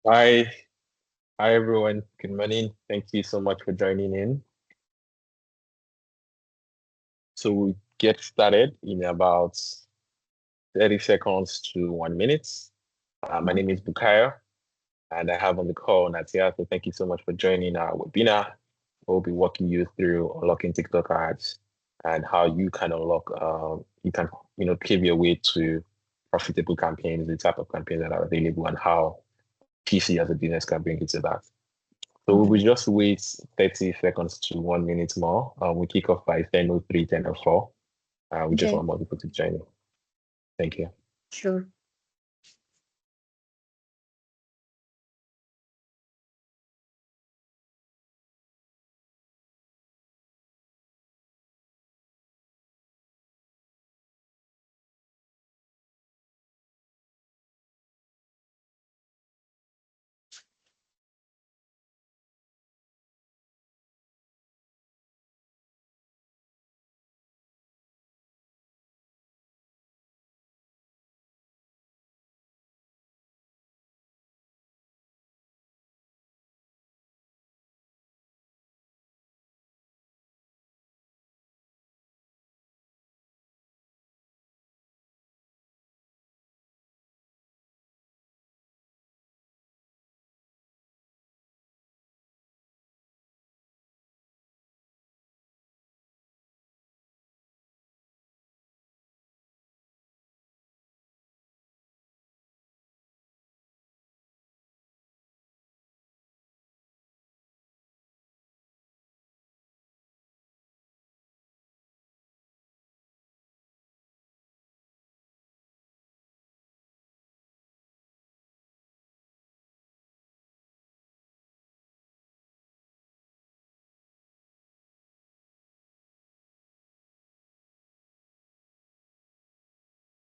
Hi, hi everyone. Good morning. Thank you so much for joining in. So we get started in about 30 seconds to 1 minute. My name is Bukayo, and I have on the call Natia. So thank you so much for joining our webinar. We'll be walking you through unlocking TikTok ads and how you can unlock, you can, pave your way to profitable campaigns, the type of campaigns that are available, and how PC as a business can bring you to that. So we will Mhm. just wait 30 seconds to 1 minute more. We kick off by 10:03, 10:04. We just Okay, want more people to join in. Thank you. sure.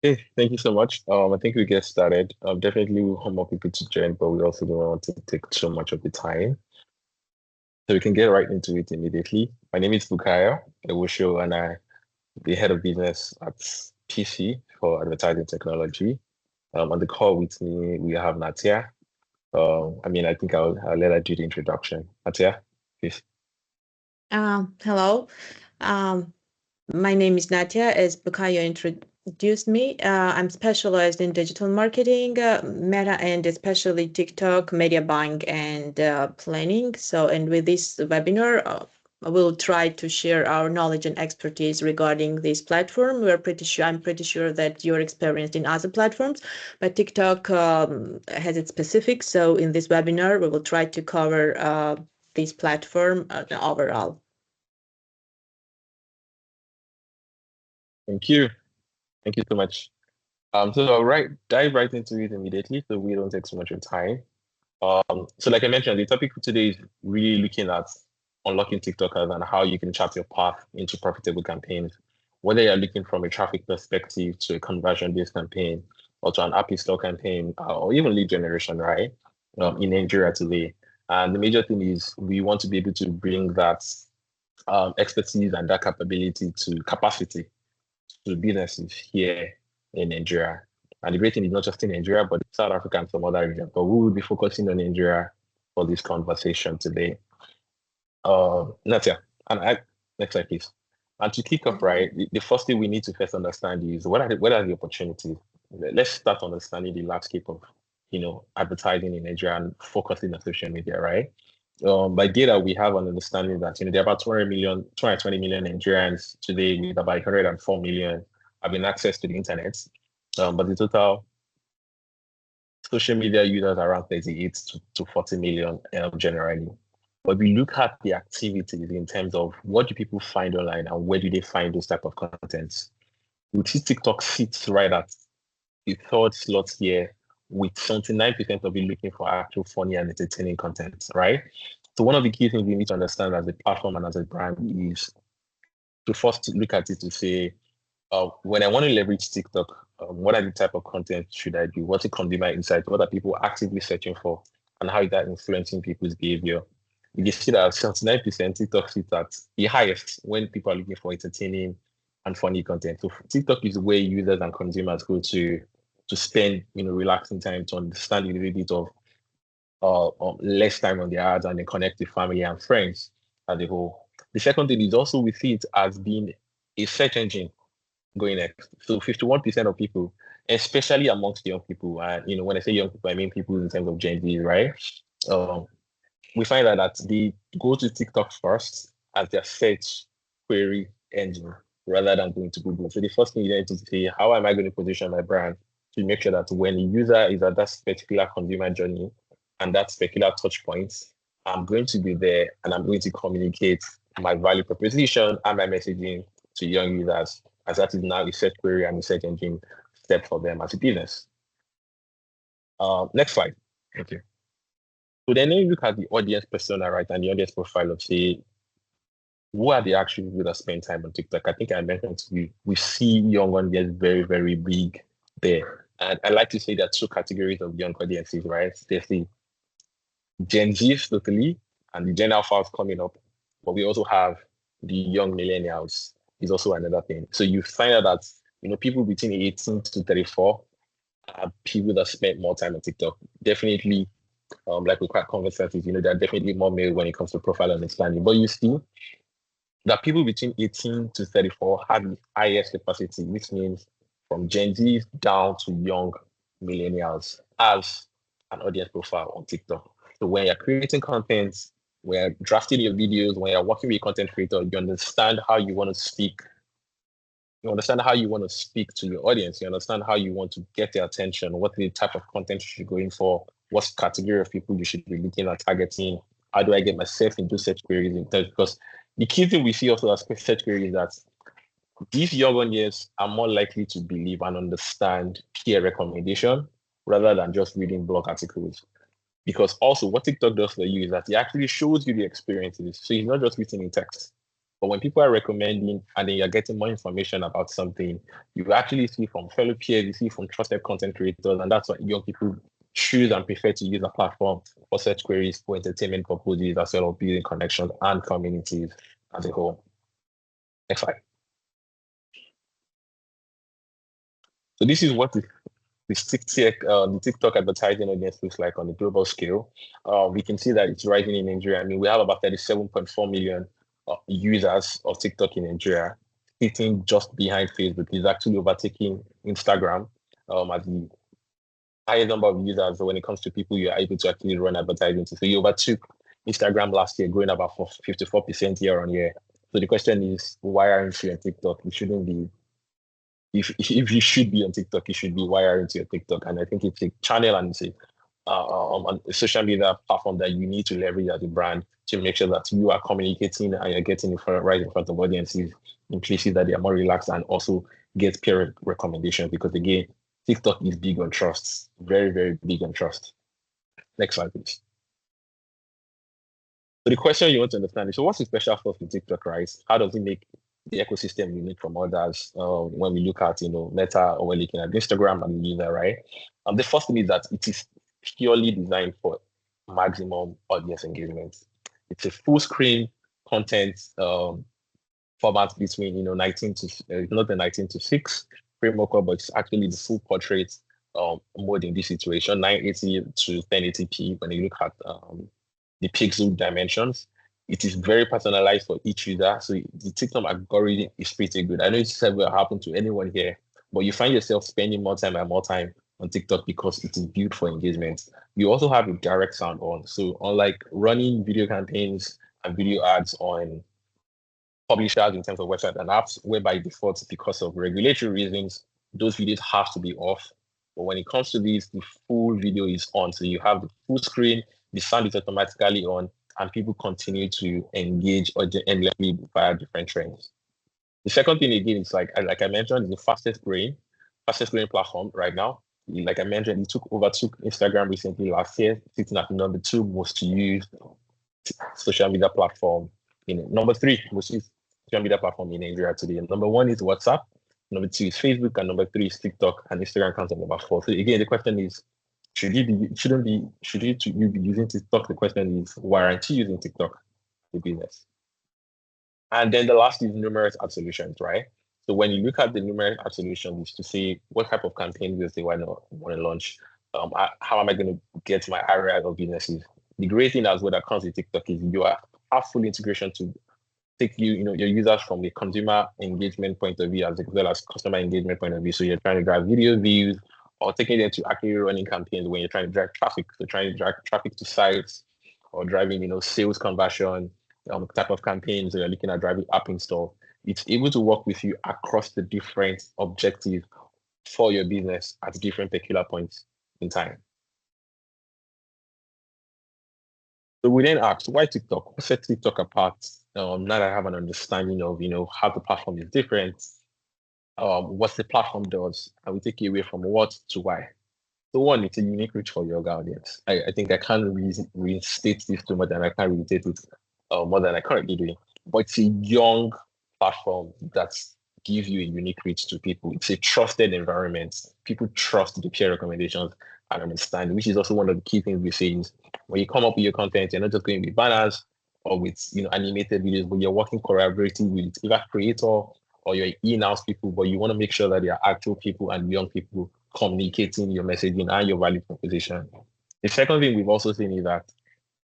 Okay, thank you so much. I think we get started. Definitely we want more people to join, but we also don't want to take so much of the time. So we can get right into it immediately. My name is Bukayo Ewusho, and I'm the head of business at PC for advertising technology. On the call with me, we have Natia. I think I'll let her do the introduction. Natia, please. Hello. Um, my name is Nadia, as Bukayo introduced me. I'm specialized in digital marketing, Meta, and especially TikTok, media buying, and planning. And with this webinar, we'll try to share our knowledge and expertise regarding this platform. I'm pretty sure that you're experienced in other platforms, but TikTok has its specifics. So in this webinar, we will try to cover this platform overall. Thank you. Thank you so much. So I'll dive right into it immediately so we don't take so much of time. So like I mentioned, the topic for today is really looking at unlocking TikTokers and how you can chart your path into profitable campaigns, whether you're looking from a traffic perspective to a conversion-based campaign or to an app install campaign or even lead generation, right? In Nigeria today. And the major thing is we want to be able to bring that expertise and that capacity to businesses here in Nigeria. And the great thing is not just in Nigeria, but South Africa and some other regions. But we will be focusing on Nigeria for this conversation today. Natia, and next slide, please. And to kick off, right, the first thing we need to first understand is what are the opportunities? Let's start understanding the landscape of advertising in Nigeria and focusing on social media, right? By data, we have an understanding that there are about 220 million Nigerians today with about 104 million having access to the internet. But the total social media users are around 38 to 40 million generally. But we look at the activities in terms of what do people find online and where do they find those type of contents. We see TikTok sits right at the third slot here with 79% of it looking for actual funny and entertaining content, right? So one of the key things we need to understand as a platform and as a brand is to first look at it to say, when I want to leverage TikTok, what are the type of content should I do? What's the consumer insight? What are people actively searching for? And how is that influencing people's behavior? You can see that 79% TikTok sits at the highest when people are looking for entertaining and funny content. So TikTok is where users and consumers go to spend, relaxing time to understand a little bit of less time on their ads and they connect with family and friends as a whole. The second thing is also we see it as being a search engine going next. So 51% of people, especially amongst young people, and when I say young people, I mean people in terms of Gen Z, right? Um, we find that they go to TikTok first as their search query engine rather than going to Google. So the first thing you need to say, how am I going to position my brand to make sure that when a user is at that particular consumer journey and that particular touch points, I'm going to be there and I'm going to communicate my value proposition and my messaging to young users, as that is now a search query and a search engine step for them as a business. Next slide. Thank you. So then you look at the audience persona, right, and the audience profile of say, who are the actual people that spend time on TikTok? I think I mentioned to you, we see young audience very, very big there. And I like to say there are two categories of young audiences, right? There's the Gen Zs totally, and the Gen Alphas coming up. But we also have the young millennials is also another thing. So you find out that people between 18 to 34 are people that spend more time on TikTok. Definitely like with quite conversations, there are definitely more male when it comes to profile understanding. But you see that people between 18 to 34 have the highest capacity, which means from Gen Z down to young millennials as an audience profile on TikTok. So when you're creating content, when you're drafting your videos, when you're working with a content creator, you understand how you want to speak. You understand how you want to speak to your audience. You understand how you want to get their attention, what the type of content you should go in for, what category of people you should be looking at targeting. How do I get myself into search queries? Because the key thing we see also as search queries is that these young audience are more likely to believe and understand peer recommendation rather than just reading blog articles. Because also what TikTok does for you is that it actually shows you the experiences. So it's not just written in text. But when people are recommending and then you're getting more information about something, you actually see from fellow peers, you see from trusted content creators, and that's why young people choose and prefer to use a platform for search queries for entertainment purposes as well as building connections and communities as a whole. Next slide. So this is what the TikTok advertising audience looks like on a global scale. We can see that it's rising in Nigeria. I mean, we have about 37.4 million users of TikTok in Nigeria, sitting just behind Facebook. It's actually overtaking Instagram as the highest number of users when it comes to people you're able to actually run advertising to. So you overtook Instagram last year, growing about 54% year on year. So the question is, why aren't you on TikTok? It shouldn't be if you should be on TikTok, you should be wired into your TikTok. And I think it's a channel and it's a social media platform that you need to leverage as a brand to make sure that you are communicating and you're getting right in front of audiences in places that they are more relaxed and also get peer recommendations. Because again, TikTok is big on trust, very, very big on trust. Next slide, please. So the question you want to understand is, so what's the special sauce in TikTok, right? How does it make the ecosystem unique from others when we look at, Meta or we're looking at Instagram and the user, right? The first thing is that it is purely designed for maximum audience engagement. It's a full screen content format between, 19 to, not the 19 to 6 framework, but it's actually the full portrait mode in this situation, 980 to 1080p when you look at the pixel dimensions. It is very personalized for each user. So the TikTok algorithm is pretty good. I know it's never happened to anyone here, but you find yourself spending more time and more time on TikTok because it is built for engagement. You also have a direct sound on. So unlike running video campaigns and video ads on publishers in terms of websites and apps, where by default, because of regulatory reasons, those videos have to be off. But when it comes to these, the full video is on. So you have the full screen, the sound is automatically on, and people continue to engage endlessly via different trends. The second thing again is like I mentioned, is the fastest growing platform right now. Like I mentioned, it overtook Instagram recently last year, sitting at number 2 most used social media platform number 3 most used social media platform in Nigeria today. And number 1 is WhatsApp, number 2 is Facebook, and number 3 is TikTok, and Instagram comes at number 4. So again, the question is, should you be using TikTok? The question is, why aren't you using TikTok for business? And then the last is numerous ad solutions, right? So when you look at the numerous ad solutions to see what type of campaigns they want to launch, how am I going to get my area of businesses? The great thing as well that comes with TikTok is you have full integration to take your users from the consumer engagement point of view as well as customer engagement point of view. So you're trying to drive video views or taking them to actually running campaigns when you're trying to drive traffic. So trying to drive traffic to sites or driving, sales conversion, type of campaigns. So you're looking at driving app install. It's able to work with you across the different objectives for your business at different peculiar points in time. So we then asked, why TikTok? What sets TikTok apart? Now that I have an understanding of, how the platform is different, what the platform does, and we take it away from what to why. So one, it's a unique reach for your audience. I think I can't restate this too much, and I can't restate it more than I currently do. But it's a young platform that gives you a unique reach to people. It's a trusted environment. People trust the peer recommendations and understanding, which is also one of the key things we say is when you come up with your content, you're not just going with banners or with animated videos, but you're working collaboratively with either creator or your in-house people, but you want to make sure that they are actual people and young people communicating your messaging and your value proposition. The second thing we've also seen is that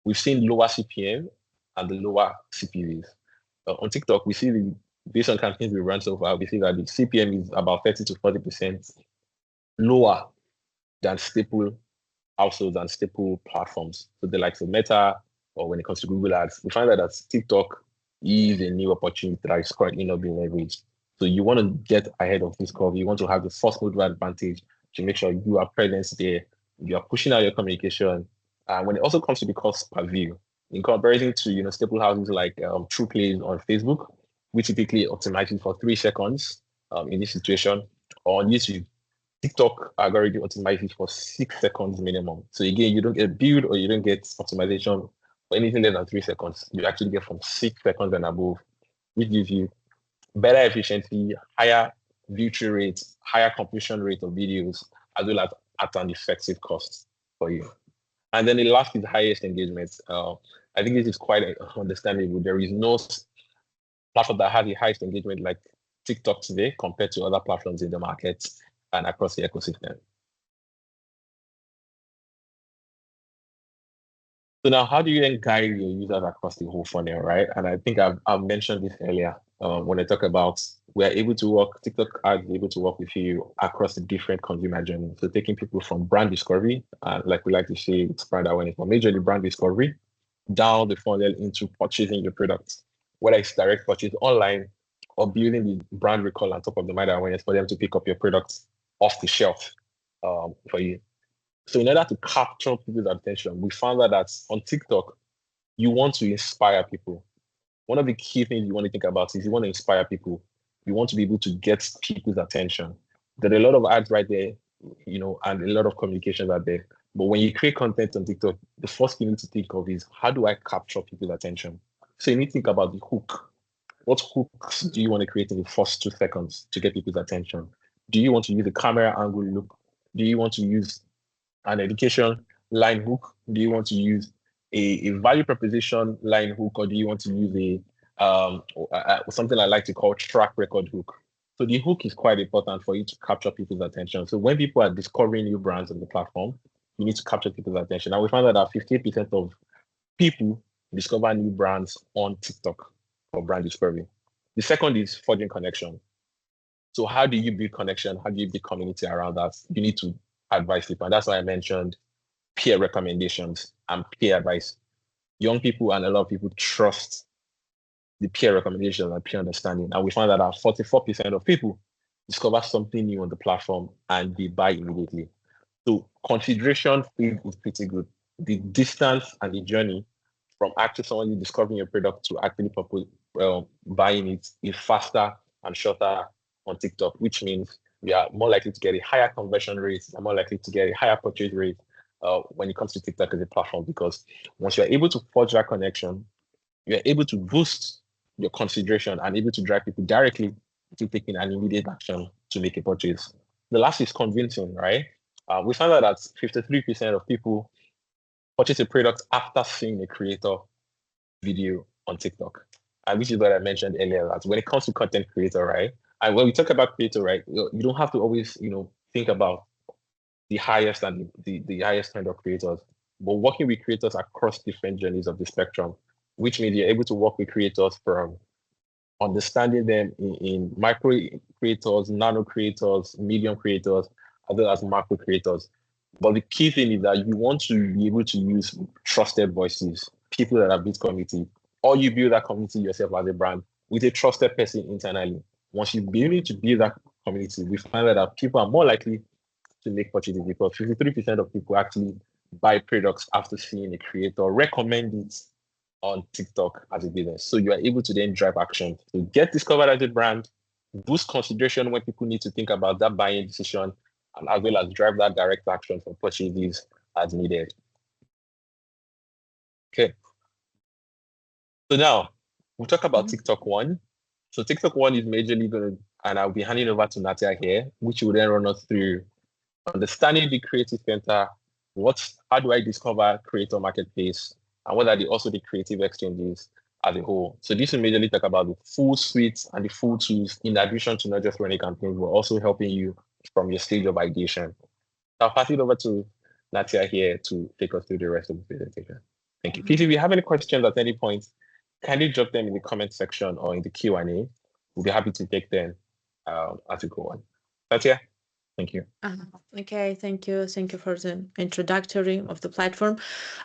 we've seen lower CPM and the lower CPVs. On TikTok, we see based on campaigns we run so far, we see that the CPM is about 30 to 40% lower than staple households and staple platforms. So the likes of Meta or when it comes to Google Ads, we find that TikTok is a new opportunity that is currently not being leveraged. So you want to get ahead of this curve. You want to have the first mover advantage to make sure you are present there. You are pushing out your communication. When it also comes to the cost per view, in comparison to staple houses like True Plays on Facebook, we typically optimize it for 3 seconds in this situation. Or on YouTube, TikTok algorithm optimizes for 6 seconds minimum. So again, you don't get build or you don't get optimization for anything less than 3 seconds. You actually get from 6 seconds and above, which gives you better efficiency, higher view-through rate, higher completion rate of videos, as well as at an effective cost for you. And then the last is highest engagement. I think this is quite understandable. There is no platform that has the highest engagement like TikTok today compared to other platforms in the market and across the ecosystem. So now, how do you then guide your users across the whole funnel, right? And I think I've mentioned this earlier when I talk about we're able to work, TikTok ads able to work with you across the different consumer journeys. So taking people from brand discovery, like we like to say, it's brand awareness, or majorly brand discovery, down the funnel into purchasing your products, whether it's direct purchase online or building the brand recall on top of the mind awareness for them to pick up your products off the shelf for you. So in order to capture people's attention, we found that on TikTok, you want to inspire people. One of the key things you want to think about is you want to inspire people. You want to be able to get people's attention. There are a lot of ads right there, and a lot of communications out there. But when you create content on TikTok, the first thing you need to think of is how do I capture people's attention? So you need to think about the hook. What hooks do you want to create in the first 2 seconds to get people's attention? Do you want to use a camera angle look? Do you want to use an education line hook? Do you want to use a value proposition line hook, or do you want to use something I like to call track record hook? So the hook is quite important for you to capture people's attention. So when people are discovering new brands on the platform, you need to capture people's attention. And we found that 58% of people discover new brands on TikTok for brand discovery. The second is forging connection. So how do you build connection? How do you build community around that? You need to advise people. And that's why I mentioned peer recommendations and peer advice. Young people and a lot of people trust the peer recommendations and peer understanding. And we found that 44% of people discover something new on the platform and they buy immediately. So consideration phase is pretty good. The distance and the journey from actually someone discovering your product to actually buying it is faster and shorter on TikTok, which means we are more likely to get a higher conversion rate, and more likely to get a higher purchase rate when it comes to TikTok as a platform. Because once you're able to forge that connection, you're able to boost your consideration and able to drive people directly to taking an immediate action to make a purchase. The last is convincing, right? We found out that 53% of people purchase a product after seeing a creator video on TikTok. And which is what I mentioned earlier, that when it comes to content creator, right? And when we talk about creator, right, you don't have to always, think about the highest and the highest kind of creators, but working with creators across different journeys of the spectrum, which means you're able to work with creators from understanding them in micro creators, nano creators, medium creators, as well as macro creators. But the key thing is that you want to be able to use trusted voices, people that have built community, or you build that community yourself as a brand with a trusted person internally. Once you be able to build that community, we find that people are more likely to make purchases because 53% of people actually buy products after seeing a creator recommend it on TikTok as a business. So you are able to then drive action to get discovered as a brand, boost consideration when people need to think about that buying decision, and as well as drive that direct action for purchases as needed. Okay. So now we'll talk about TikTok One. So TikTok One is majorly going to, and I'll be handing over to Natia here, which will then run us through understanding the creative center, how do I discover creator marketplace, and what are also the creative exchanges as a whole. So this will majorly talk about the full suite and the full tools, in addition to not just running campaigns, but also helping you from your stage of ideation. I'll pass it over to Natia here to take us through the rest of the presentation. Thank you. Please, if you have any questions at any point, kindly drop them in the comment section or in the Q&A. We'll be happy to take them as we go on. Natia? Thank you. Okay, thank you. Thank you for the introductory of the platform.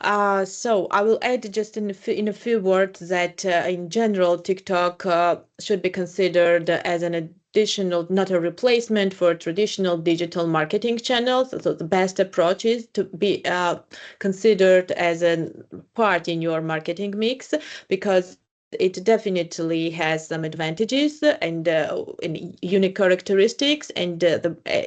So I will add just in a few words that in general, TikTok should be considered as an additional, not a replacement for traditional digital marketing channels. So the best approach is to be considered as a part in your marketing mix, because it definitely has some advantages and unique characteristics, and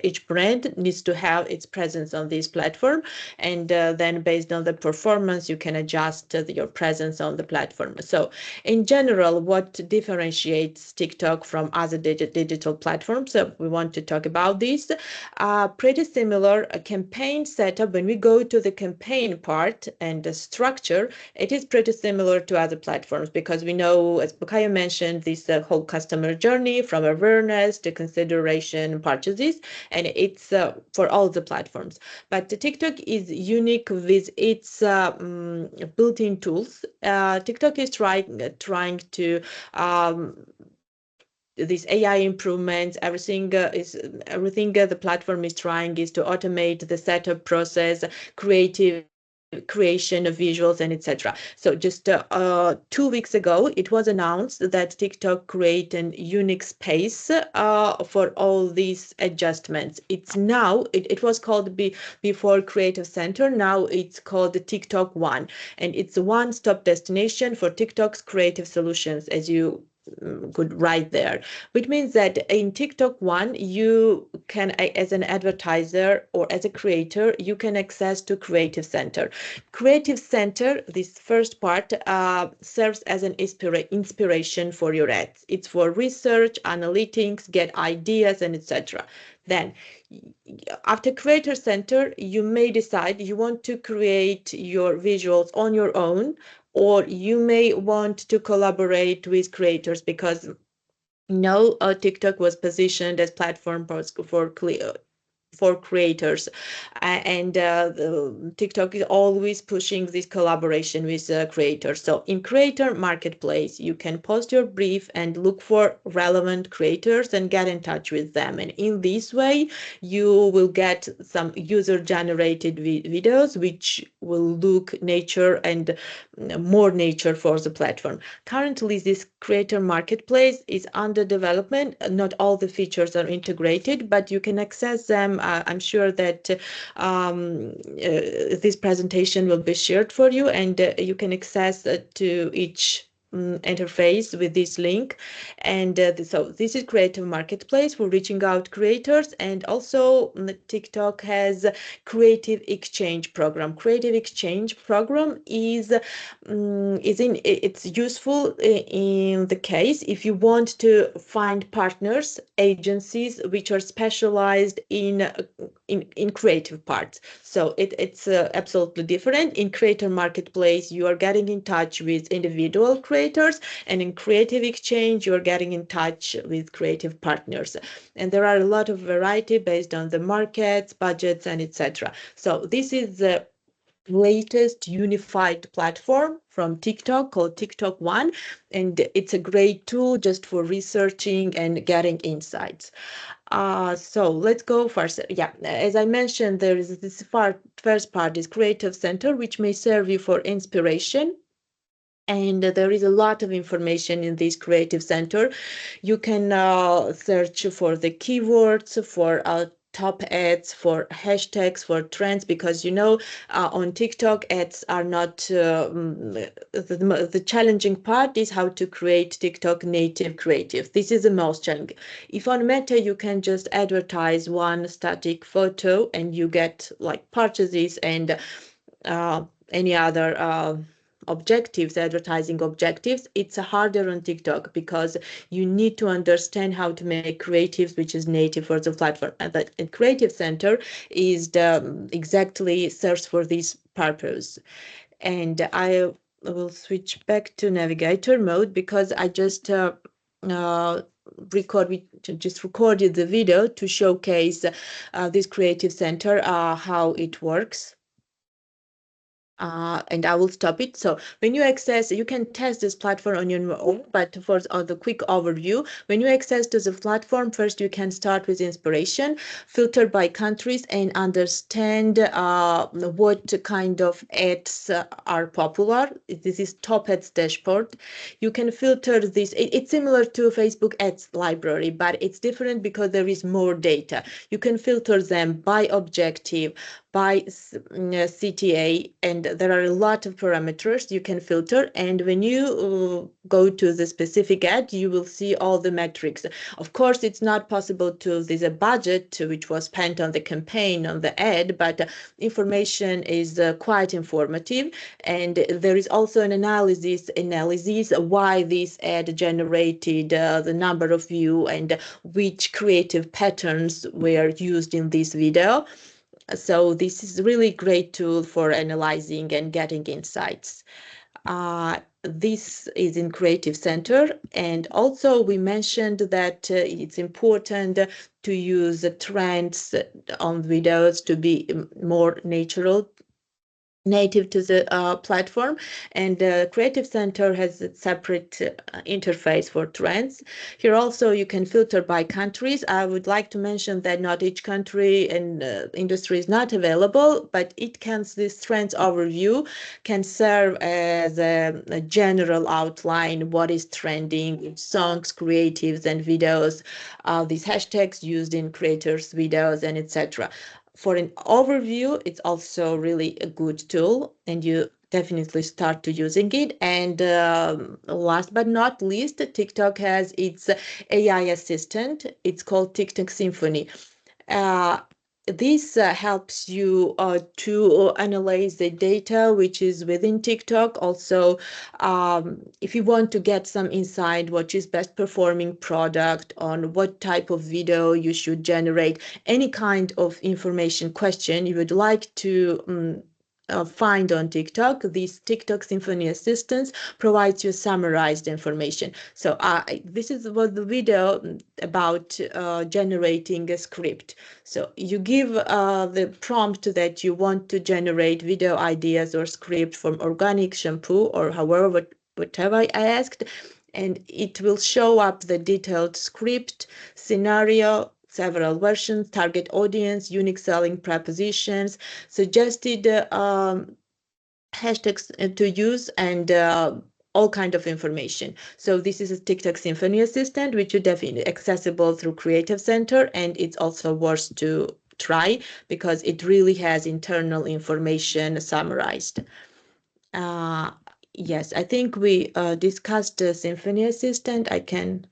each brand needs to have its presence on this platform, and then based on the performance you can adjust your presence on the platform. So in general, what differentiates TikTok from other digital platforms, we want to talk about this. Pretty similar campaign setup. When we go to the campaign part and the structure, it is pretty similar to other platforms, because we know, as Bukayo mentioned, this whole customer journey from awareness to consideration purchases, and it's for all the platforms. But the TikTok is unique with its built-in tools. TikTok is trying to these AI improvements, everything the platform is trying is to automate the setup process, creative creation of visuals, and etc. So just 2 weeks ago, it was announced that TikTok create a unique space for all these adjustments. It's now, it was called before Creative Center, now it's called the TikTok One, and it's a one-stop destination for TikTok's creative solutions, as you could write there, which means that in TikTok One, you can, as an advertiser or as a creator, you can access to Creative Center. Creative Center, this first part, serves as an inspiration for your ads. It's for research, analytics, get ideas, and etc. Then after Creator Center, you may decide you want to create your visuals on your own, or you may want to collaborate with creators, because TikTok was positioned as platform for creators, and TikTok is always pushing this collaboration with creators. So in creator marketplace, you can post your brief and look for relevant creators and get in touch with them, and in this way you will get some user generated videos which will look nature and more nature for the platform. Currently, this creator marketplace is under development. Not all the features are integrated, but you can access them. I'm sure that this presentation will be shared for you, and you can access to each interface with this link. And so this is creative marketplace for reaching out creators, and also TikTok has creative exchange program. Creative exchange program is it's useful in the case if you want to find partners, agencies which are specialized in in creative parts. So it's absolutely different. In creator marketplace, you are getting in touch with individual creators, and in creative exchange, you are getting in touch with creative partners. And there are a lot of variety based on the markets, budgets, and etc. So this is the latest unified platform from TikTok called TikTok One, and it's a great tool just for researching and getting insights. So let's go first. Yeah, as I mentioned, there is this first part is Creative Center, which may serve you for inspiration. And there is a lot of information in this Creative Center. You can search for the keywords, for top ads, for hashtags, for trends, because on TikTok ads are not the challenging part is how to create TikTok native creative. This is the most challenging. If on Meta you can just advertise one static photo and you get like purchases and any other objectives, advertising objectives, it's harder on TikTok because you need to understand how to make creatives, which is native for the platform. And the Creative Center is exactly serves for this purpose. And I will switch back to navigator mode because I just recorded the video to showcase this Creative Center, how it works. And I will stop it. So when you access, you can test this platform on your own, but for the quick overview, when you access to the platform, first you can start with inspiration, filter by countries, and understand what kind of ads are popular. This is top ads dashboard. You can filter this. It's similar to Facebook ads library, but it's different because there is more data. You can filter them by objective, by CTA, and there are a lot of parameters you can filter. And when you go to the specific ad, you will see all the metrics. Of course, it's not possible to, there's a budget which was spent on the campaign, on the ad, but information is quite informative. And there is also an analysis why this ad generated the number of view and which creative patterns were used in this video. So this is really great tool for analyzing and getting insights. This is in Creative Center. And also we mentioned that it's important to use trends on videos to be more natural, native to the platform. And Creative Center has a separate interface for trends. Here also you can filter by countries. I would like to mention that not each country and industry is not available, but it can, this trends overview can serve as a general outline, what is trending, songs, creatives, and videos, these hashtags used in creators' videos, and etc. For an overview, it's also really a good tool, and you definitely start to using it. And last but not least, TikTok has its AI assistant. It's called TikTok Symphony. Uh, this helps you to analyze the data which is within TikTok. Also, if you want to get some insight, what is best performing product, on what type of video you should generate, any kind of information question you would like to find on TikTok, this TikTok Symphony Assistant provides you summarized information. So this is what the video about generating a script. So you give the prompt that you want to generate video ideas or script from organic shampoo or however, whatever I asked, and it will show up the detailed script, scenario, several versions, target audience, unique selling propositions, suggested hashtags to use, and all kind of information. So this is a TikTok Symphony Assistant, which is definitely accessible through Creative Center, and it's also worth to try because it really has internal information summarized. Yes, I think we discussed the Symphony Assistant. I can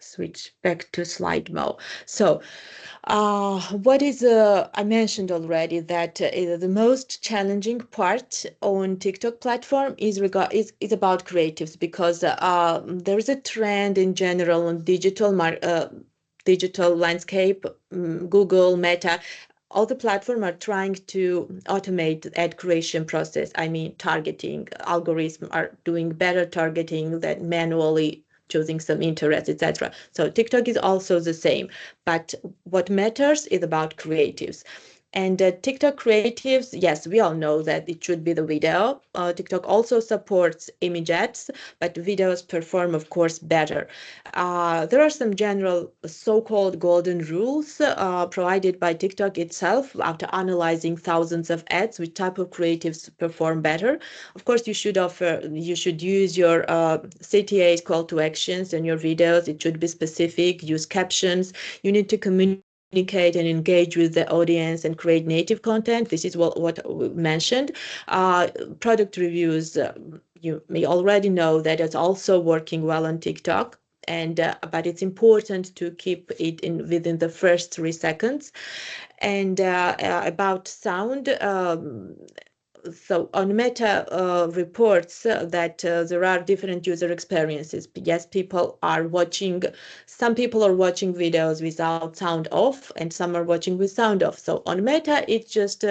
switch back to slide mode. So what is I mentioned already that the most challenging part on TikTok platform is about creatives, because there is a trend in general on digital landscape, Google, Meta, all the platforms are trying to automate the ad creation process. I mean, targeting algorithms are doing better targeting than manually choosing some interest, etc. So TikTok is also the same. But what matters is about creatives. And TikTok creatives, yes, we all know that it should be the video. TikTok also supports image ads, but videos perform, of course, better. There are some general so-called golden rules provided by TikTok itself after analyzing thousands of ads, which type of creatives perform better. Of course, you should use your CTA's call to actions in your videos. It should be specific, use captions. You need to communicate and engage with the audience and create native content. This is what we mentioned. Product reviews, you may already know that it's also working well on TikTok. And but it's important to keep it in within the first 3 seconds. And about sound, so on Meta reports that there are different user experiences. Yes, some people are watching videos without sound off, and some are watching with sound off. So on Meta, it's just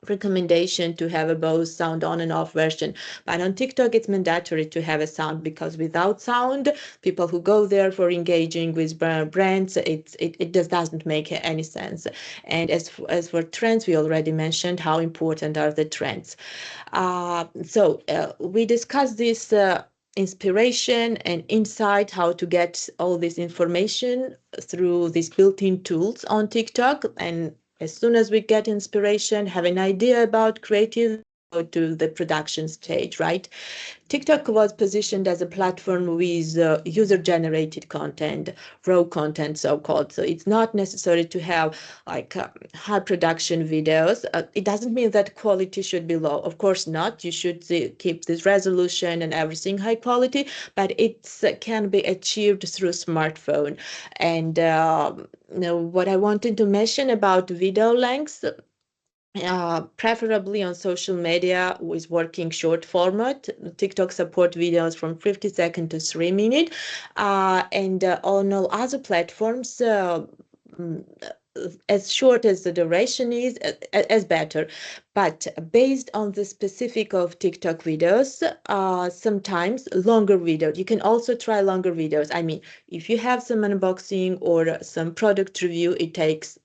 recommendation to have a both sound on and off version, but on TikTok it's mandatory to have a sound, because without sound, people who go there for engaging with brands, it just doesn't make any sense. And as for trends, we already mentioned how important are the trends. So we discussed this inspiration and insight, how to get all this information through these built-in tools on TikTok. And as soon as we get inspiration, have an idea about creative, go to the production stage, right? TikTok was positioned as a platform with user-generated content, raw content, so-called. So it's not necessary to have like high production videos. It doesn't mean that quality should be low. Of course not. You should keep this resolution and everything high quality, but it can be achieved through smartphone. And what I wanted to mention about video lengths, preferably on social media with working short format. TikTok support videos from 50 seconds to 3 minutes. And on all other platforms, mm, as short as the duration is, as better. But based on the specific of TikTok videos, sometimes longer videos. You can also try longer videos. I mean, if you have some unboxing or some product review, it takes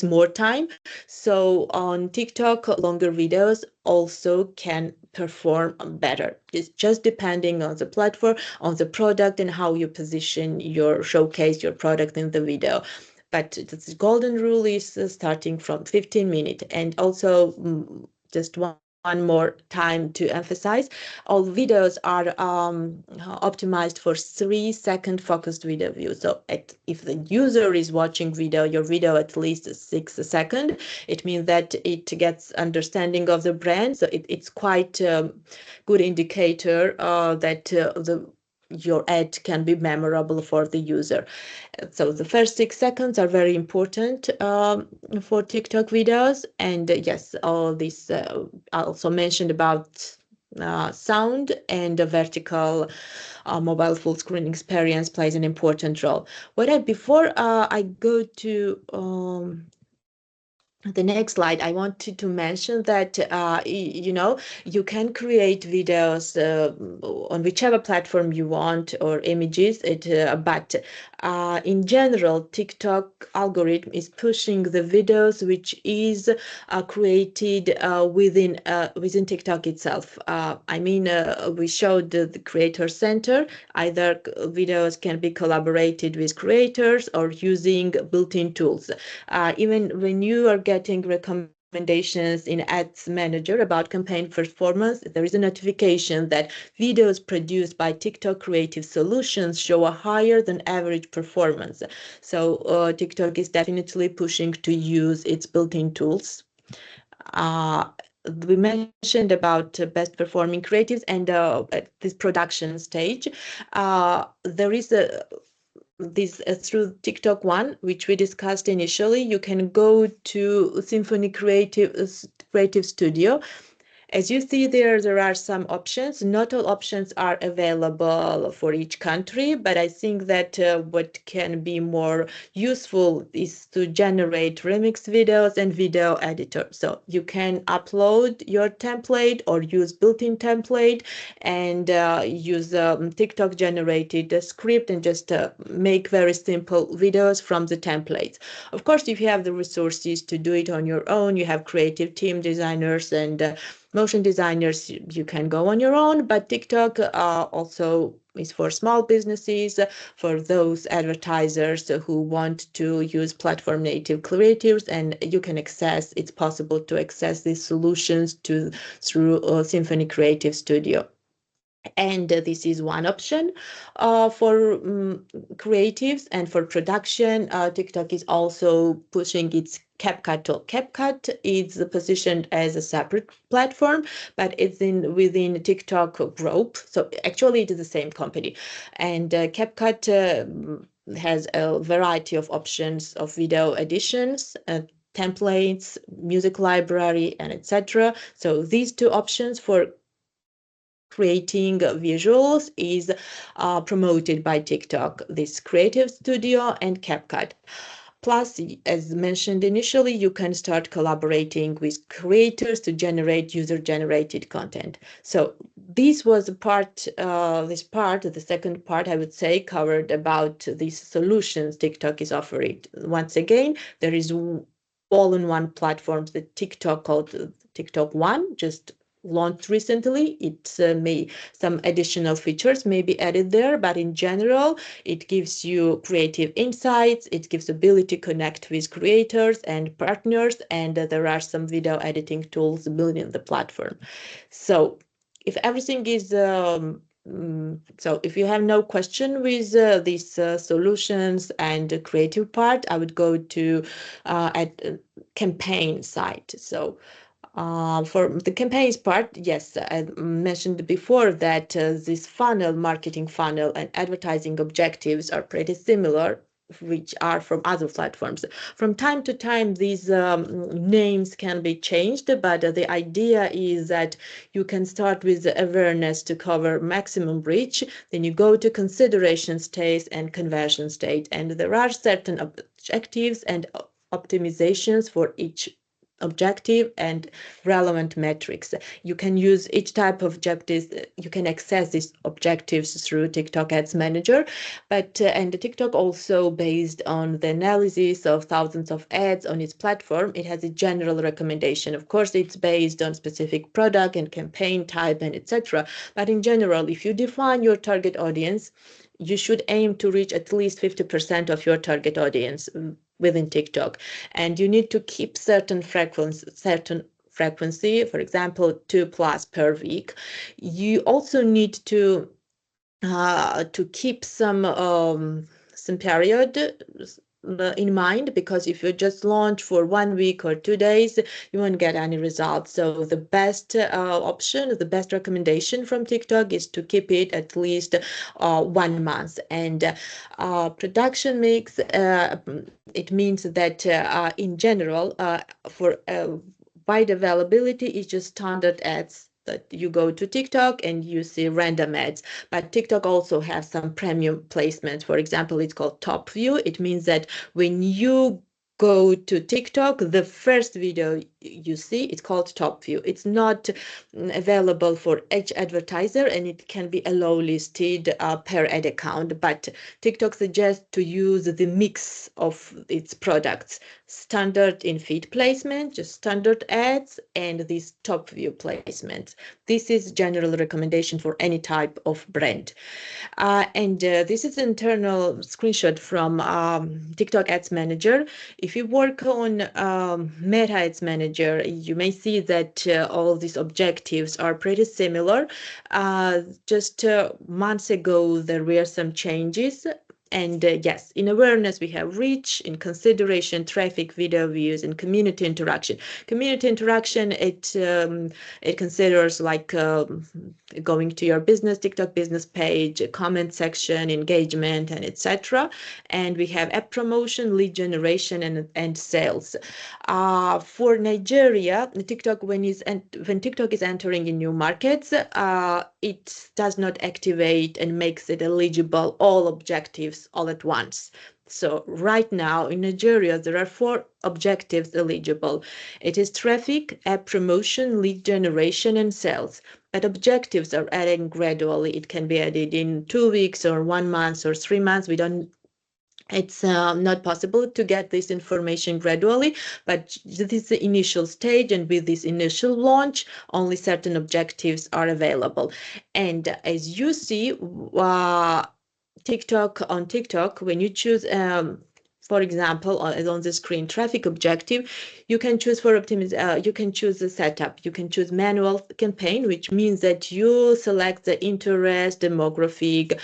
more time. So on TikTok, longer videos also can perform better. It's just depending on the platform, on the product, and how you position showcase your product in the video. But the golden rule is starting from 15 minutes. And also, just one more time to emphasize, all videos are optimized for 3-second focused video view. So if the user is watching your video at least 6 seconds, it means that it gets understanding of the brand. So it's quite good indicator that your ad can be memorable for the user. So the first 6 seconds are very important for TikTok videos. And yes, all this I also mentioned about sound, and the vertical mobile full screen experience plays an important role. Before I go to the next slide, I wanted to mention that you can create videos on whichever platform you want, or images. But in general, TikTok algorithm is pushing the videos which is created within TikTok itself. I mean, we showed the creator center. Either videos can be collaborated with creators or using built-in tools. Even when you are getting recommendations in Ads Manager about campaign performance, there is a notification that videos produced by TikTok Creative Solutions show a higher than average performance. So TikTok is definitely pushing to use its built-in tools. We mentioned about best performing creatives, and at this production stage, there is this through TikTok One, which we discussed initially. You can go to Symphony Creative Studio, As you see there are some options. Not all options are available for each country, but I think that what can be more useful is to generate remix videos and video editor. So you can upload your template or use built-in template and use TikTok generated script and just make very simple videos from the templates. Of course, if you have the resources to do it on your own, you have creative team designers and motion designers, you can go on your own, but TikTok also is for small businesses, for those advertisers who want to use platform native creatives, and you can access, it's possible to access these solutions through Symphony Creative Studio. And this is one option for creatives. And for production, TikTok is also pushing its CapCut tool. CapCut is positioned as a separate platform, but it's within TikTok group. So actually, it is the same company. And CapCut has a variety of options of video editions. Templates, music library, and etc. So these two options for creating visuals is promoted by TikTok, this Creative Studio and CapCut. Plus, as mentioned initially, you can start collaborating with creators to generate user-generated content. So this was a part, the second part, I would say, covered about these solutions TikTok is offering. Once again, there is all-in-one platforms that TikTok called TikTok One, just launched recently. It may some additional features may be added there, but in general, it gives you creative insights. It gives ability to connect with creators and partners, and there are some video editing tools built in the platform. So if everything is so if you have no question with these solutions and the creative part, I would go to at campaign site. So for the campaigns part, yes, I mentioned before that this funnel, marketing funnel and advertising objectives are pretty similar, which are from other platforms. From time to time, these names can be changed, but the idea is that you can start with awareness to cover maximum reach, then you go to consideration stage and conversion stage, and there are certain objectives and optimizations for each objective and relevant metrics. You can use each type of objectives. You can access these objectives through TikTok Ads Manager, but and TikTok also based on the analysis of thousands of ads on its platform, it has a general recommendation. Of course, it's based on specific product and campaign type and etc. But in general, if you define your target audience, you should aim to reach at least 50% of your target audience within TikTok, and you need to keep certain frequency, for example, 2+ per week. You also need to keep some period in mind, because if you just launch for 1 week or 2 days, you won't get any results. So the best option, the best recommendation from TikTok is to keep it at least 1 month. And production mix, it means that in general, for wide availability, is just standard ads that you go to TikTok and you see random ads. But TikTok also has some premium placements. For example, it's called top view. It means that when you go to TikTok, the first video you see, it's called top view. It's not available for each advertiser, and it can be a low listed per ad account. But TikTok suggests to use the mix of its products, standard in feed placement, just standard ads, and these top view placements. This is general recommendation for any type of brand. And this is internal screenshot from TikTok Ads Manager. If you work on Meta Ads Manager, you may see that all these objectives are pretty similar. Just months ago, there were some changes. And yes, in awareness, we have reach, in consideration, traffic, video views, and community interaction. Community interaction, it considers like going to your business TikTok business page, comment section, engagement, and etc. And we have app promotion, lead generation, and sales. For Nigeria, TikTok when TikTok is entering in new markets, it does not activate and makes it eligible all objectives all at once. So right now in Nigeria, there are 4 objectives eligible. It is traffic, app promotion, lead generation, and sales. But objectives are adding gradually. It can be added in 2 weeks or 1 month or 3 months. It's not possible to get this information gradually, but this is the initial stage, and with this initial launch, only certain objectives are available. And as you see, on TikTok, when you choose, for example, on the screen traffic objective, you can choose you can choose the setup. You can choose manual campaign, which means that you select the interest, demographic,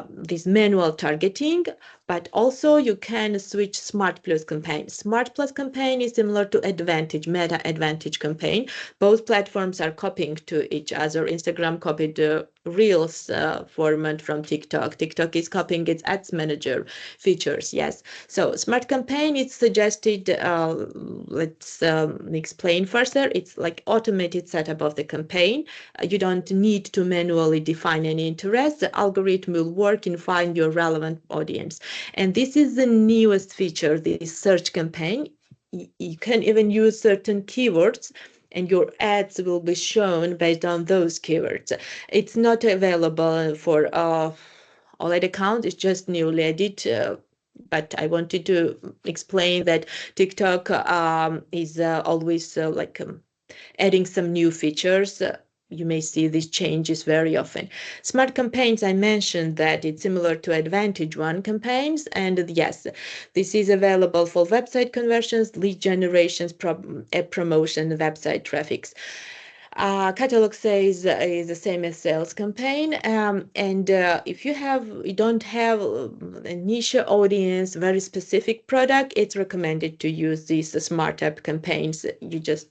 this manual targeting, but also you can switch Smart Plus campaign. Smart Plus campaign is similar to Advantage, Meta Advantage campaign. Both platforms are copying to each other. Instagram copied the Reels format from TikTok. TikTok is copying its ads manager features. Yes. So Smart campaign is suggested. Let's explain further. It's like automated setup of the campaign. You don't need to manually define any interest. The algorithm will work and find your relevant audience. And this is the newest feature, this search campaign. You can even use certain keywords and your ads will be shown based on those keywords. It's not available for all ad accounts. It's just newly added. But I wanted to explain that TikTok is always adding some new features. You may see these changes very often. Smart campaigns, I mentioned that it's similar to Advantage One campaigns. And yes, this is available for website conversions, lead generations, app promotion, website traffics. Catalog says is the same as sales campaign. And if you don't have a niche audience, very specific product, it's recommended to use these smart app campaigns. You just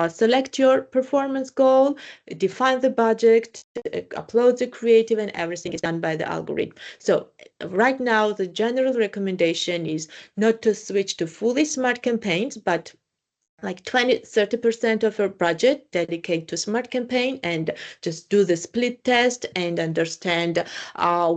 select your performance goal, define the budget, upload the creative, and everything is done by the algorithm. So right now, the general recommendation is not to switch to fully smart campaigns, but like 20-30% of your budget dedicate to smart campaign and just do the split test and understand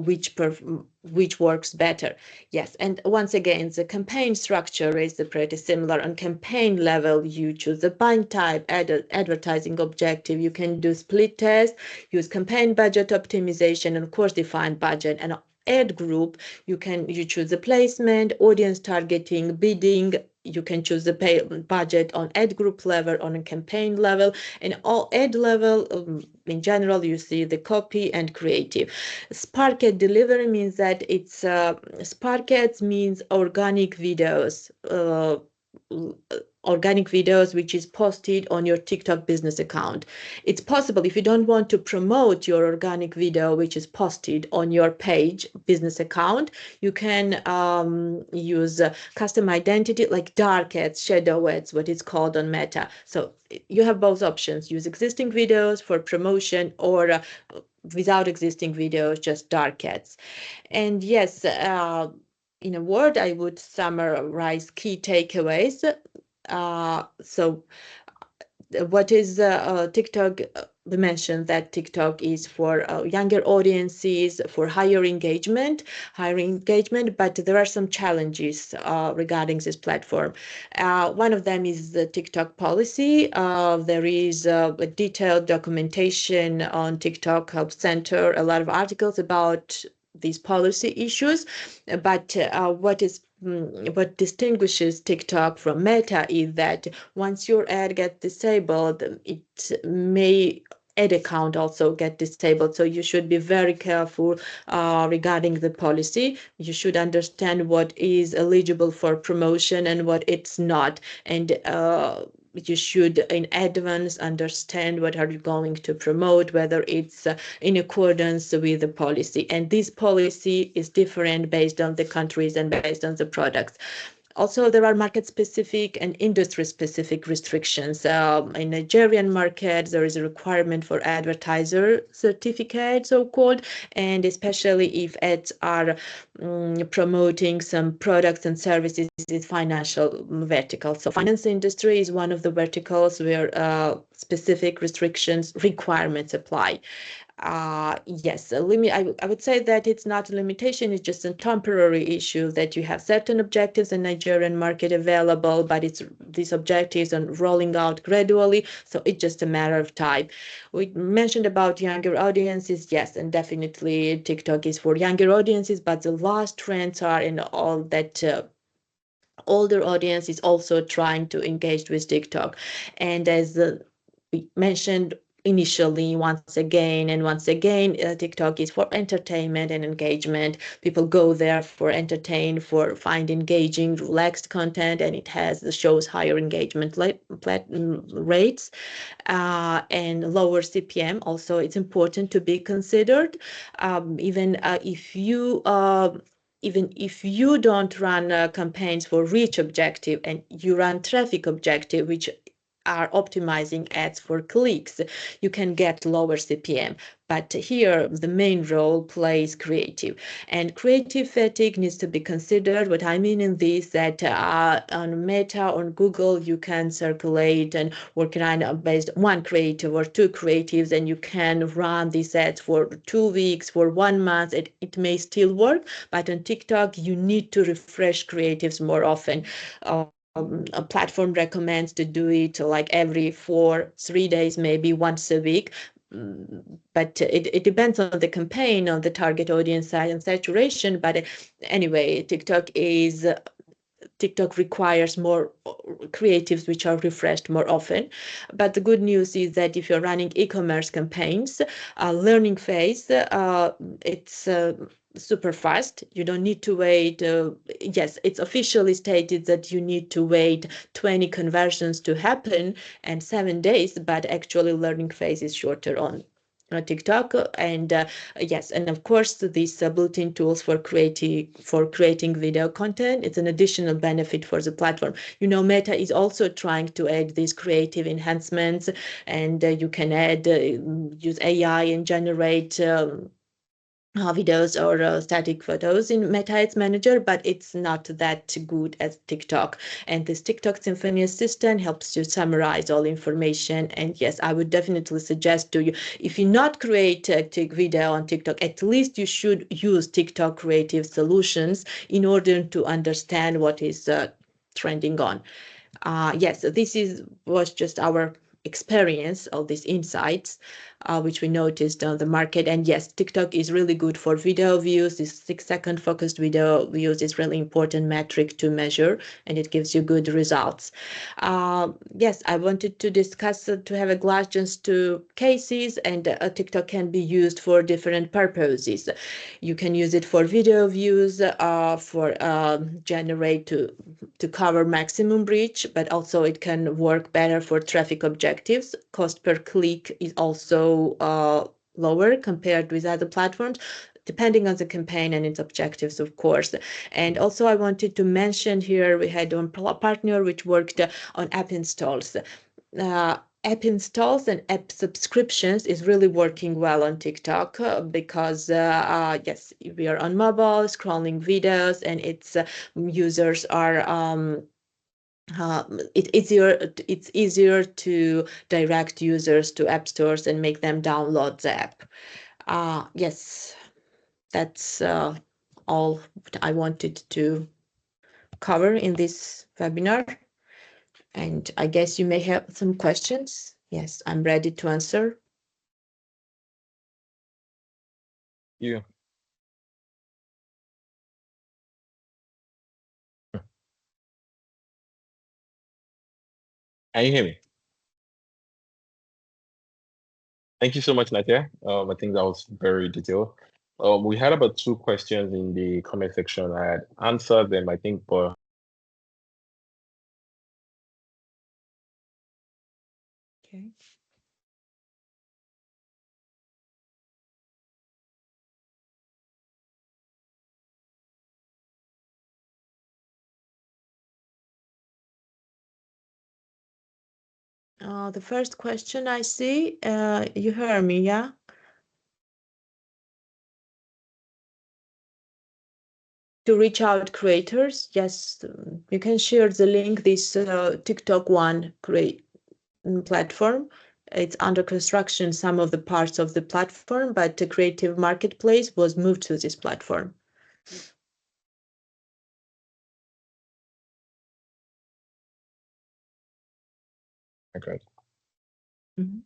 which works better. Yes, and once again, the campaign structure is pretty similar. On campaign level, you choose the buying type, advertising objective. You can do split test, use campaign budget optimization, and of course define budget. And ad group, you choose the placement, audience targeting, bidding. You can choose the budget on ad group level, on a campaign level, and all ad level. In general, you see the copy and creative. Spark ad delivery means that it's Spark ads means organic videos. Organic videos which is posted on your TikTok business account. It's possible if you don't want to promote your organic video which is posted on your page business account, you can use custom identity like dark ads, shadow ads, what it's called on Meta. So you have both options. Use existing videos for promotion or without existing videos, just dark ads. And yes, in a word, I would summarize key takeaways. So what is TikTok? We mentioned that TikTok is for younger audiences, for higher engagement, but there are some challenges regarding this platform. One of them is the TikTok policy. There is a detailed documentation on TikTok Help Center, a lot of articles about these policy issues, but what distinguishes TikTok from Meta is that once your ad gets disabled, it may ad account also get disabled. So you should be very careful regarding the policy. You should understand what is eligible for promotion and what it's not. And you should in advance understand what are you going to promote, whether it's in accordance with the policy. And this policy is different based on the countries and based on the products. Also, there are market-specific and industry-specific restrictions. In Nigerian market, there is a requirement for advertiser certificate, so-called, and especially if ads are promoting some products and services in financial vertical. So finance industry is one of the verticals where specific restrictions requirements apply. Yes, I would say that it's not a limitation, it's just a temporary issue that you have certain objectives in Nigerian market available, but these objectives are rolling out gradually, so it's just a matter of time. We mentioned about younger audiences, yes, and definitely TikTok is for younger audiences, but the last trends are in all that older audience is also trying to engage with TikTok. And as we mentioned initially, once again, TikTok is for entertainment and engagement. People go there for entertain, for find engaging, relaxed content, and it shows higher engagement rates and lower CPM. Also, it's important to be considered. Even if you don't run campaigns for reach objective and you run traffic objective, which are optimizing ads for clicks, you can get lower CPM. But here, the main role plays creative. And creative fatigue needs to be considered. What I mean in this, that on Meta, on Google, you can circulate and work on based one creative or two creatives, and you can run these ads for 2 weeks, for 1 month. It may still work, but on TikTok, you need to refresh creatives more often. A platform recommends to do it like every 3 days, maybe once a week. But it depends on the campaign, on the target audience size and saturation. But anyway, TikTok requires more creatives which are refreshed more often. But the good news is that if you're running e-commerce campaigns, learning phase, it's super fast. You don't need to wait. Yes, it's officially stated that you need to wait 20 conversions to happen and 7 days, but actually learning phase is shorter on TikTok. And yes, and of course these built-in tools for creating video content, it's an additional benefit for the platform. Meta is also trying to add these creative enhancements, and you can use AI and generate videos or static photos in Meta Ads Manager, but it's not that good as TikTok. And this TikTok Symphony Assistant helps you summarize all information. And yes, I would definitely suggest to you, if you not create a video on TikTok, at least you should use TikTok Creative Solutions in order to understand what is trending on. Yes, was just our experience of these insights, which we noticed on the market. And yes, TikTok is really good for video views. This 6-second focused video views is really important metric to measure, and it gives you good results. Yes, I wanted to discuss to have a glance just to cases, and TikTok can be used for different purposes. You can use it for video views, for generate to cover maximum reach, but also it can work better for traffic objectives. Cost per click is also lower compared with other platforms, depending on the campaign and its objectives, of course. And also I wanted to mention here, we had one partner which worked on app installs. App installs and app subscriptions is really working well on TikTok because yes, we are on mobile scrolling videos, and it's users are it's easier to direct users to app stores and make them download the app. Yes, that's all I wanted to cover in this webinar. And I guess you may have some questions. Yes, I'm ready to answer. Yeah. Can you hear me? Thank you so much, Nadia. I think that was very detailed. We had about 2 questions in the comment section. I had answered them, I think, but The first question I see, you heard me, yeah? To reach out creators, yes, you can share the link, this TikTok one create platform. It's under construction, some of the parts of the platform, but the creative marketplace was moved to this platform. Okay. Mhm.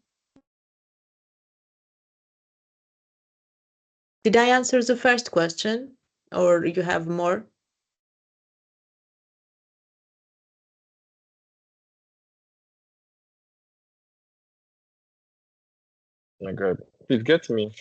Did I answer the first question or you have more? My God. Please get to me.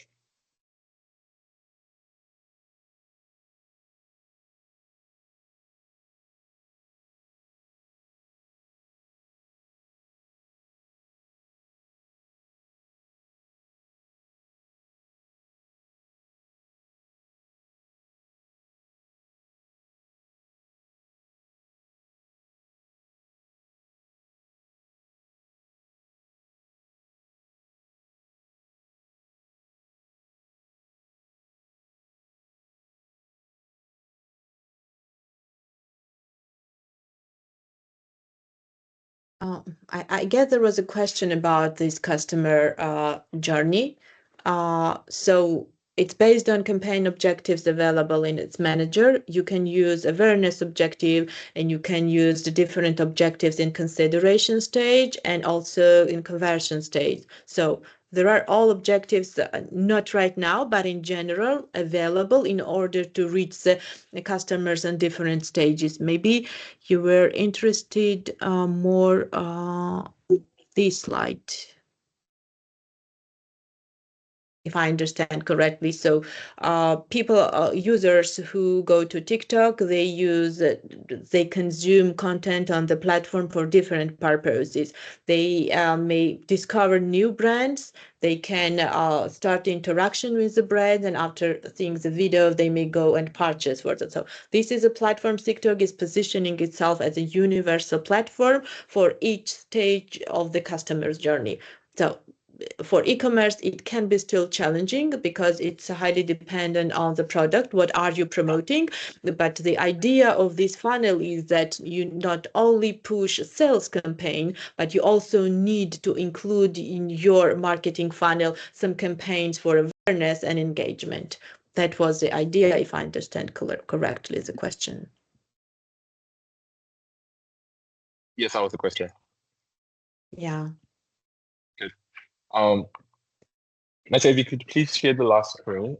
I guess there was a question about this customer journey. So it's based on campaign objectives available in its manager. You can use awareness objective and you can use the different objectives in consideration stage and also in conversion stage. So there are all objectives, not right now, but in general available in order to reach the customers on different stages. Maybe you were interested more this slide, if I understand correctly. So people, users who go to TikTok, they consume content on the platform for different purposes. They may discover new brands. They can start interaction with the brand, and after seeing the video, they may go and purchase for it. So this is a platform. TikTok is positioning itself as a universal platform for each stage of the customer's journey. So for e-commerce, it can be still challenging because it's highly dependent on the product. What are you promoting? But the idea of this funnel is that you not only push a sales campaign, but you also need to include in your marketing funnel some campaigns for awareness and engagement. That was the idea, if I understand correctly the question. Yes, that was the question. Yeah. Good. Nadia, if you could please share the last screen,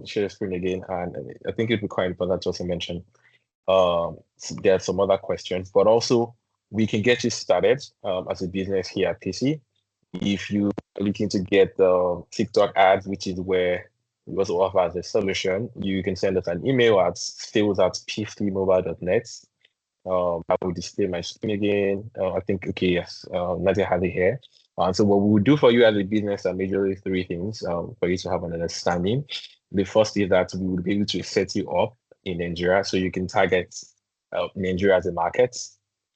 share the screen again, and I think it'd be quite important to also mention there are some other questions, but also we can get you started as a business here at Pisi. If you are looking to get the TikTok ads, which is where we also offer as a solution, you can send us an email at sales@pcmobile.net. I will display my screen again. I think, okay, yes, Nadia has it here. So what we will do for you as a business are majorly three things for you to have an understanding. The first is that we will be able to set you up in Nigeria so you can target Nigeria as a market.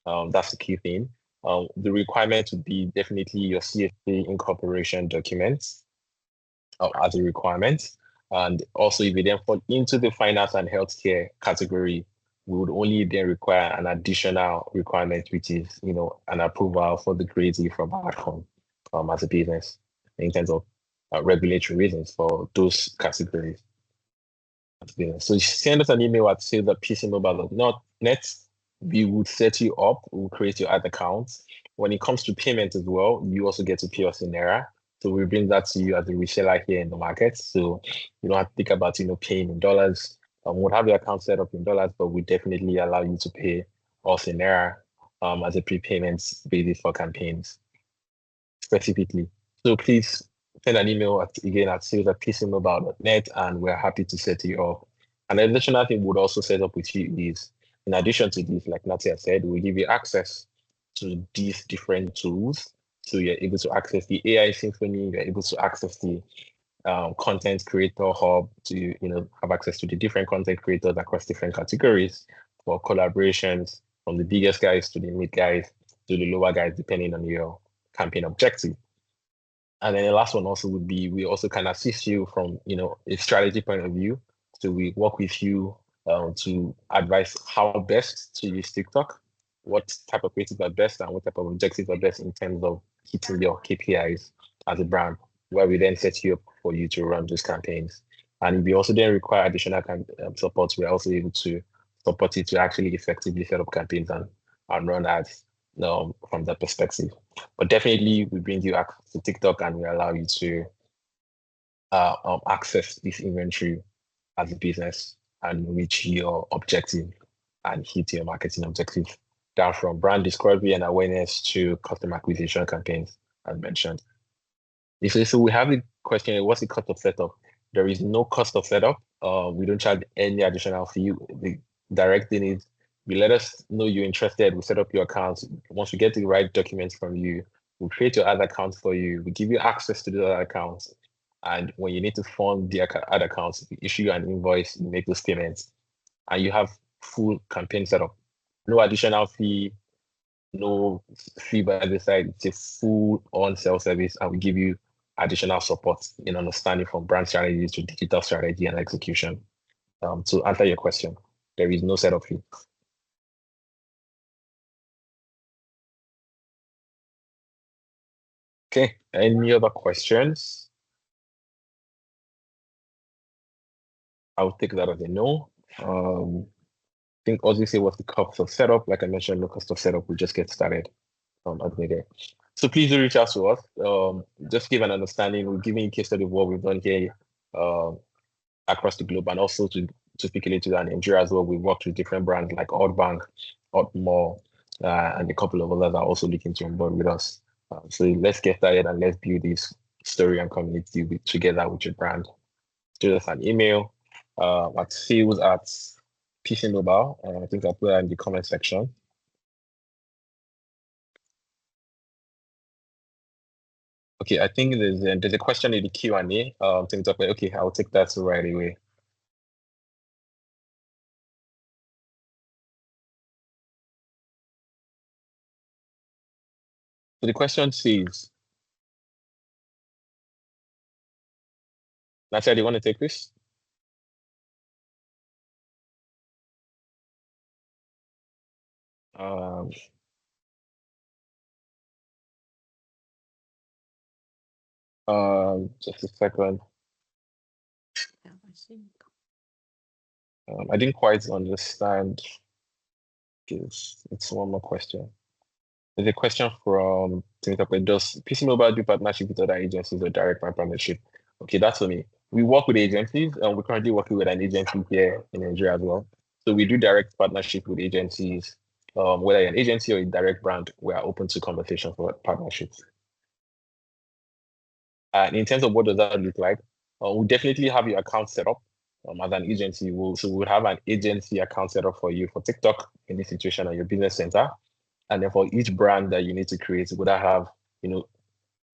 That's the key thing. The requirement would be definitely your CFA incorporation documents as a requirement. And also, if you then fall into the finance and healthcare category, we would only then require an additional requirement, which is, an approval for the grade A from Outcome as a business in terms of regulatory reasons for those categories. So send us an email at sales@pcmobile.net. We would set you up, we'll create your ad account. When it comes to payment as well, you also get to pay us in Naira. So we bring that to you as a reseller here in the market. So you don't have to think about, paying in dollars. We'll have your account set up in dollars, but we definitely allow you to pay us in Naira as a prepayment basis for campaigns specifically. So please send an email again at sales@pcmobile.net and we're happy to set you up. An additional thing we'd also set up with you is, in addition to this, like Natia said, we give you access to these different tools. So you're able to access the AI Symphony, you're able to access the content creator hub to, have access to the different content creators across different categories for collaborations from the biggest guys to the mid guys to the lower guys, depending on your campaign objective. And then the last one also would be we also can assist you from a strategy point of view. So we work with you to advise how best to use TikTok, what type of creatives are best, and what type of objectives are best in terms of hitting your KPIs as a brand, where we then set you up for you to run those campaigns. And if you also then require additional support, we're also able to support you to actually effectively set up campaigns and run ads from that perspective. But definitely, we bring you access to TikTok and we allow you to access this inventory as a business and reach your objective and hit your marketing objective, down from brand discovery and awareness to customer acquisition campaigns, as mentioned. So we have the question, what's the cost of setup? There is no cost of setup. We don't charge any additional fee. The direct thing is you let us know you're interested. We set up your account. Once we get the right documents from you, we'll create your ad account for you. We give you access to the other accounts. And when you need to fund the ad accounts, we issue you an invoice, you make those payments, and you have full campaign setup. No additional fee, no fee by the side. It's a full on self-service, and we give you additional support in understanding from brand strategy to digital strategy and execution. To answer your question, there is no setup fee. Okay, any other questions? I'll take that as a no. I think obviously what's the cost of setup? Like I mentioned, no cost of setup. We just get started as needed. So please do reach out to us. Just give an understanding. We're giving you a case study of what we've done here across the globe, and also to speak a little to Nigeria as well. We've worked with different brands like Oddbank, Oddmore, and a couple of others are also looking to onboard with us. So let's get started and let's build this story and community together with your brand. Send us an email at sales@Pisi Mobile. I think I'll put that in the comment section. Okay, I think there's a question in the Q&A. Okay, I'll take that right away. So the question says, Natasha, do you want to take this? Just a second. I didn't quite understand. It's one more question. There's a question from Timothy. Does Pisi Mobile do partnership with other agencies or direct brand partnership? Okay, that's for me. We work with agencies, and we're currently working with an agency here in Nigeria as well. So we do direct partnership with agencies. Whether you're an agency or a direct brand, we are open to conversation for partnerships. And in terms of what does that look like, we definitely have your account set up as an agency. So we'll have an agency account set up for you for TikTok in this situation on your business center. And then for each brand that you need to create, would I have,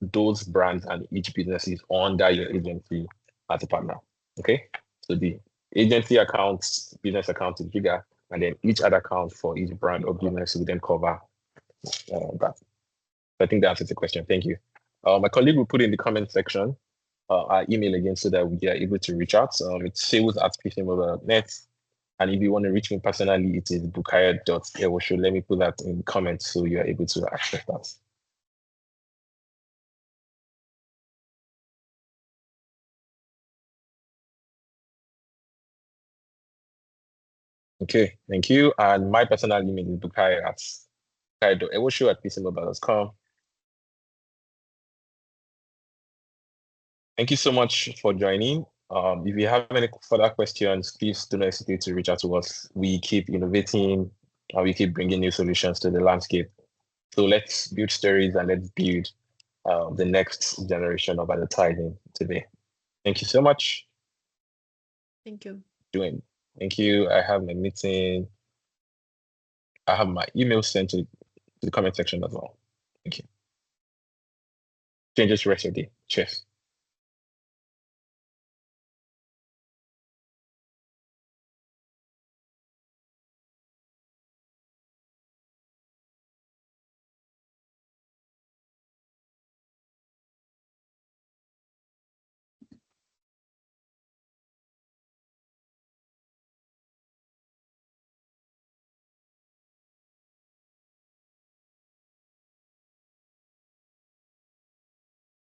those brands and each business is under your agency as a partner. Okay. So the agency accounts, business account is bigger, and then each other account for each brand or business will then cover that. I think that answers the question. Thank you. My colleague will put in the comment section our email again so that we are able to reach out. It's sales@pisimobile.net. And if you want to reach me personally, it is bukayo.ewosho. Let me put that in the comments so you are able to access that. Okay, thank you. And my personal email is bukayo.ewosho@pisimobile.com. Thank you so much for joining. If you have any further questions, please do not hesitate to reach out to us. We keep innovating and we keep bringing new solutions to the landscape. So let's build stories and let's build the next generation of advertising today. Thank you so much. Thank you. Thank you. I have my meeting. I have my email sent to the comment section as well. Thank you. Change the rest of your day. Cheers.